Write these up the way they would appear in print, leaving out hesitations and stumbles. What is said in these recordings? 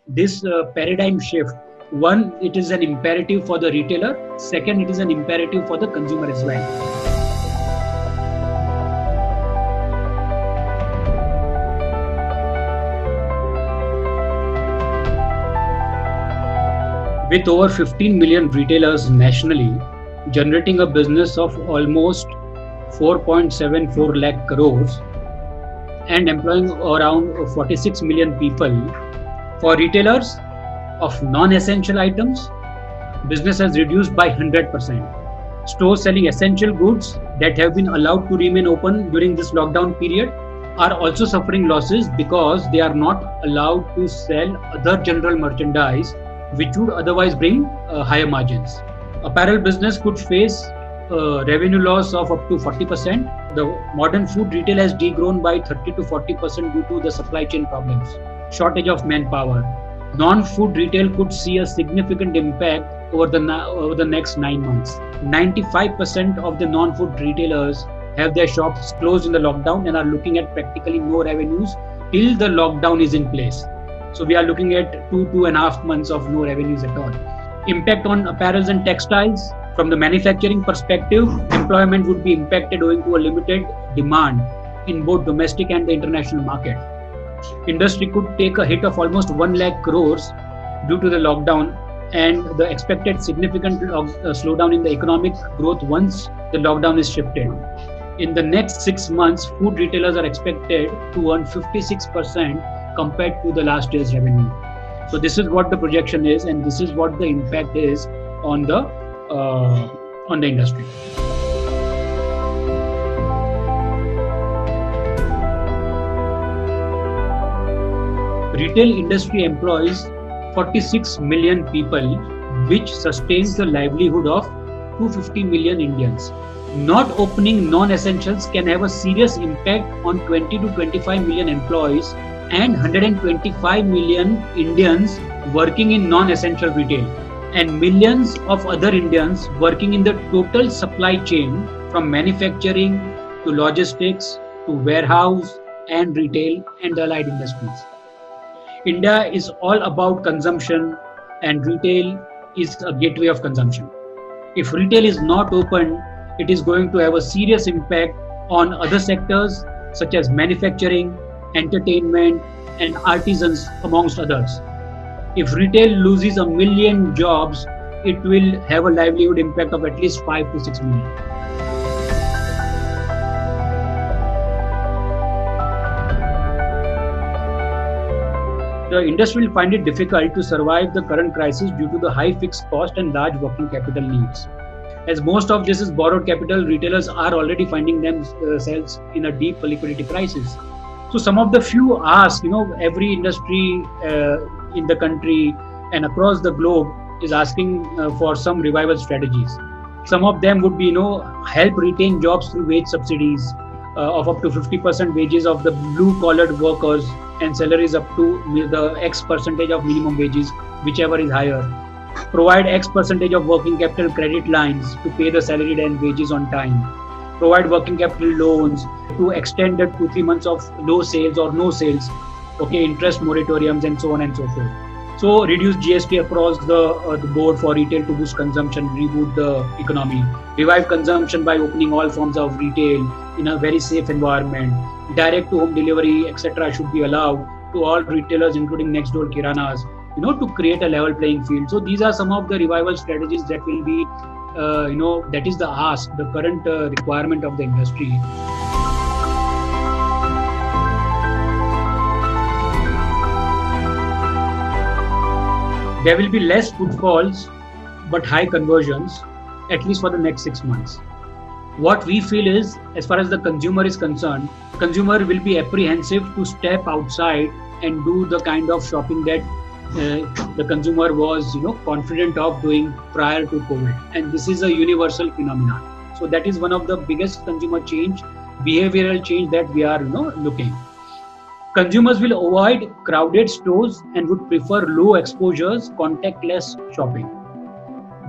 this paradigm shift. One, it is an imperative for the retailer. Second, it is an imperative for the consumer as well. With over 15 million retailers nationally, generating a business of almost 4.74 lakh crores and employing around 46 million people, for retailers of non-essential items, business has reduced by 100%. Stores selling essential goods that have been allowed to remain open during this lockdown period are also suffering losses because they are not allowed to sell other general merchandise which would otherwise bring higher margins. Apparel business could face revenue loss of up to 40%. The modern food retail has degrown by 30 to 40% due to the supply chain problems, shortage of manpower. Non-food retail could see a significant impact over the next 9 months. 95% of the non-food retailers have their shops closed in the lockdown and are looking at practically no revenues till the lockdown is in place. So we are looking at 2.5 months of no revenues at all. Impact on apparels and textiles. From the manufacturing perspective, employment would be impacted owing to a limited demand in both domestic and the international market. Industry could take a hit of almost 1 lakh crores due to the lockdown and the expected significant slowdown in the economic growth once the lockdown is shifted. In the next 6 months, food retailers are expected to earn 56% compared to the last year's revenue. So this is what the projection is, and this is what the impact is on the industry. Retail industry employs 46 million people, which sustains the livelihood of 250 million Indians. Not opening non-essentials can have a serious impact on 20 to 25 million employees and 125 million Indians working in non-essential retail, and millions of other Indians working in the total supply chain from manufacturing to logistics to warehouse and retail and allied industries. India is all about consumption, and retail is a gateway of consumption. If retail is not open, it is going to have a serious impact on other sectors such as manufacturing, entertainment, and artisans, amongst others. If retail loses 1 million jobs, it will have a livelihood impact of at least 5 to 6 million. The industry will find it difficult to survive the current crisis due to the high fixed cost and large working capital needs. As most of this is borrowed capital, retailers are already finding themselves in a deep liquidity crisis. So some of the few ask, every industry in the country and across the globe is asking for some revival strategies. Some of them would be, help retain jobs through wage subsidies of up to 50% wages of the blue-collared workers and salaries up to the X percentage of minimum wages, whichever is higher. Provide X percentage of working capital credit lines to pay the salaried and wages on time. Provide working capital loans to extend the 2-3 months of low sales or no sales, interest moratoriums and so on and so forth. So reduce GST across the board for retail to boost consumption, reboot the economy. Revive consumption by opening all forms of retail in a very safe environment. Direct to home delivery, etc. should be allowed to all retailers, including next door kiranas, to create a level playing field. So these are some of the revival strategies that will be, that is the ask, the current requirement of the industry. There will be less footfalls, but high conversions, at least for the next 6 months. What we feel is, as far as the consumer is concerned, consumer will be apprehensive to step outside and do the kind of shopping that the consumer was confident of doing prior to COVID, and this is a universal phenomenon. So that is one of the biggest consumer change, behavioral change that we are looking. Consumers will avoid crowded stores and would prefer low exposures, contactless shopping.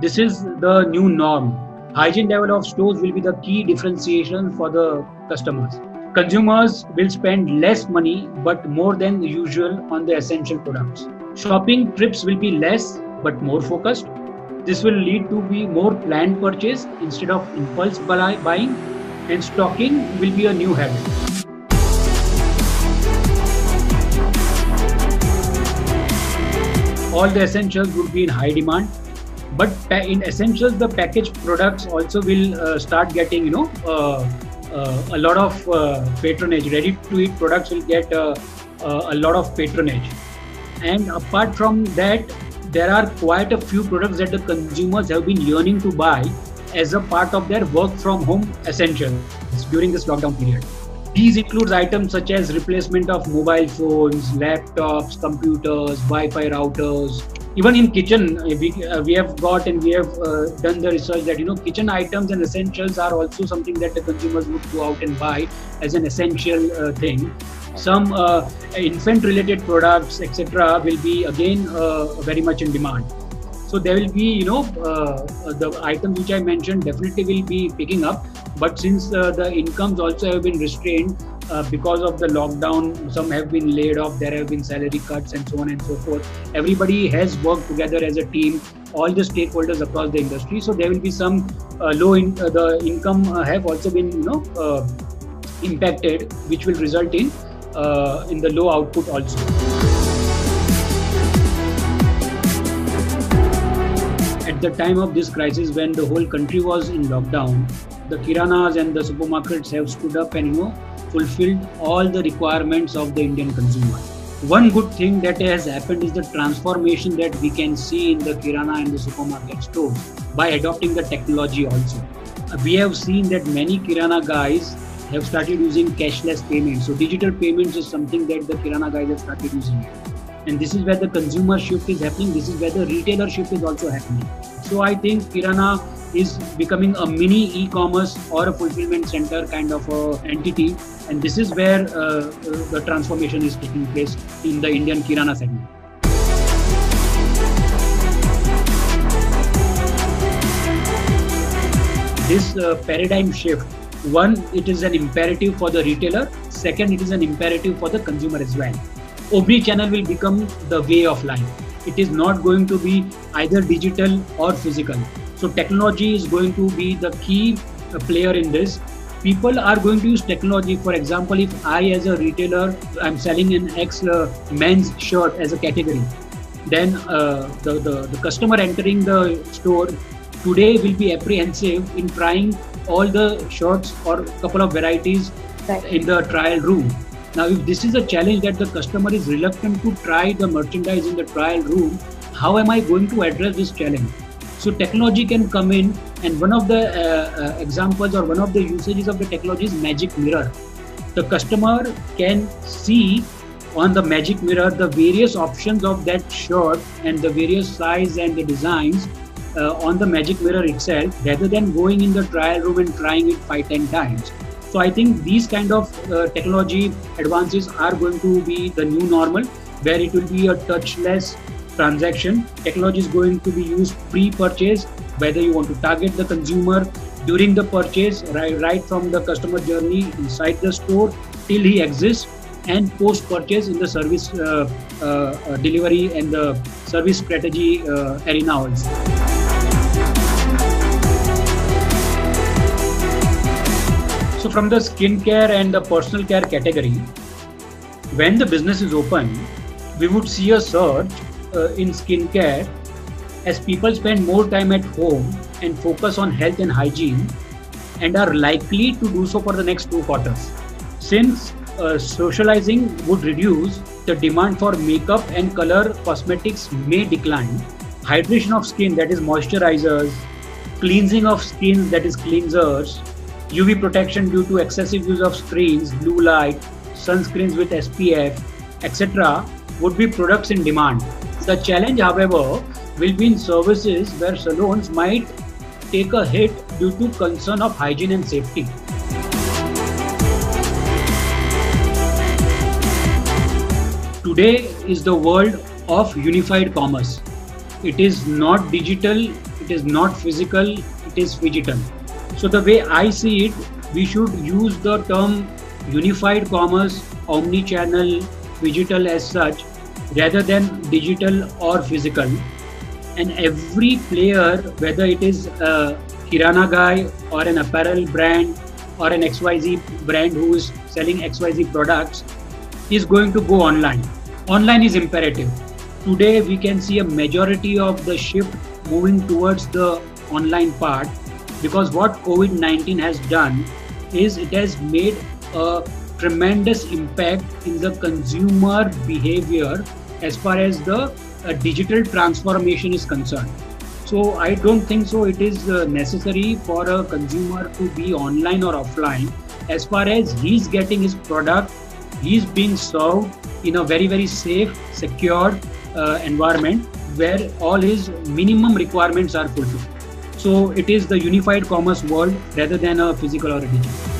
This is the new norm. Hygiene level of stores will be the key differentiation for the customers. Consumers will spend less money but more than usual on the essential products. Shopping trips will be less but more focused. This will lead to be more planned purchase instead of impulse buying, and stocking will be a new habit. All the essentials would be in high demand, but in essentials, the packaged products also will start getting, a lot of patronage. Ready to eat products will get a lot of patronage. And apart from that, there are quite a few products that the consumers have been yearning to buy as a part of their work from home essentials during this lockdown period. These include items such as replacement of mobile phones, laptops, computers, Wi-Fi routers. Even in kitchen, we have got and we have done the research that kitchen items and essentials are also something that the consumers would go out and buy as an essential thing. Some infant-related products, etc., will be again very much in demand. So there will be, the items which I mentioned definitely will be picking up. But since the incomes also have been restrained because of the lockdown, some have been laid off, there have been salary cuts and so on and so forth. Everybody has worked together as a team, all the stakeholders across the industry. So there will be some the income have also been, impacted, which will result in the low output also. At the time of this crisis, when the whole country was in lockdown, the kiranas and the supermarkets have stood up and fulfilled all the requirements of the Indian consumer. One good thing that has happened is the transformation that we can see in the kirana and the supermarket stores by adopting the technology also. We have seen that many kirana guys have started using cashless payments. So digital payments is something that the kirana guys have started using it. And this is where the consumer shift is happening. This is where the retailer shift is also happening. So I think kirana is becoming a mini e-commerce or a fulfillment center kind of entity. And this is where the transformation is taking place in the Indian kirana segment. This paradigm shift, one, it is an imperative for the retailer. Second, it is an imperative for the consumer as well. Omni-channel will become the way of life. It is not going to be either digital or physical. So technology is going to be the key player in this. People are going to use technology. For example, if I as a retailer, I'm selling an X men's shirt as a category, then the customer entering the store today will be apprehensive in trying all the shirts or a couple of varieties in the trial room. Now, if this is a challenge that the customer is reluctant to try the merchandise in the trial room, how am I going to address this challenge? So technology can come in, and one of the examples or one of the usages of the technology is magic mirror. The customer can see on the magic mirror the various options of that shirt and the various size and the designs on the magic mirror itself, rather than going in the trial room and trying it 5-10 times. So I think these kind of technology advances are going to be the new normal, where it will be a touchless transaction. Technology is going to be used pre-purchase, whether you want to target the consumer during the purchase, right from the customer journey inside the store till he exits, and post-purchase in the service delivery and the service strategy arena also. So from the skincare and the personal care category, when the business is open, we would see a surge in skincare as people spend more time at home and focus on health and hygiene, and are likely to do so for the next 2 quarters. Since socializing would reduce, the demand for makeup and color cosmetics may decline. Hydration of skin, that is moisturizers, cleansing of skin, that is cleansers, UV protection due to excessive use of screens, blue light, sunscreens with SPF, etc. would be products in demand. The challenge, however, will be in services where salons might take a hit due to concern of hygiene and safety. Today is the world of unified commerce. It is not digital, it is not physical, it is phygital. So the way I see it, we should use the term unified commerce, omni-channel, phygital as such, rather than digital or physical. And every player, whether it is a kirana guy or an apparel brand or an XYZ brand who is selling XYZ products, is going to go online. Online is imperative. Today, we can see a majority of the shift moving towards the online part, because what COVID-19 has done is it has made a tremendous impact in the consumer behavior as far as the digital transformation is concerned. So I don't think so it is necessary for a consumer to be online or offline. As far as he's getting his product, he's being served in a very, very safe, secure environment where all his minimum requirements are fulfilled. So it is the unified commerce world rather than a physical or a digital.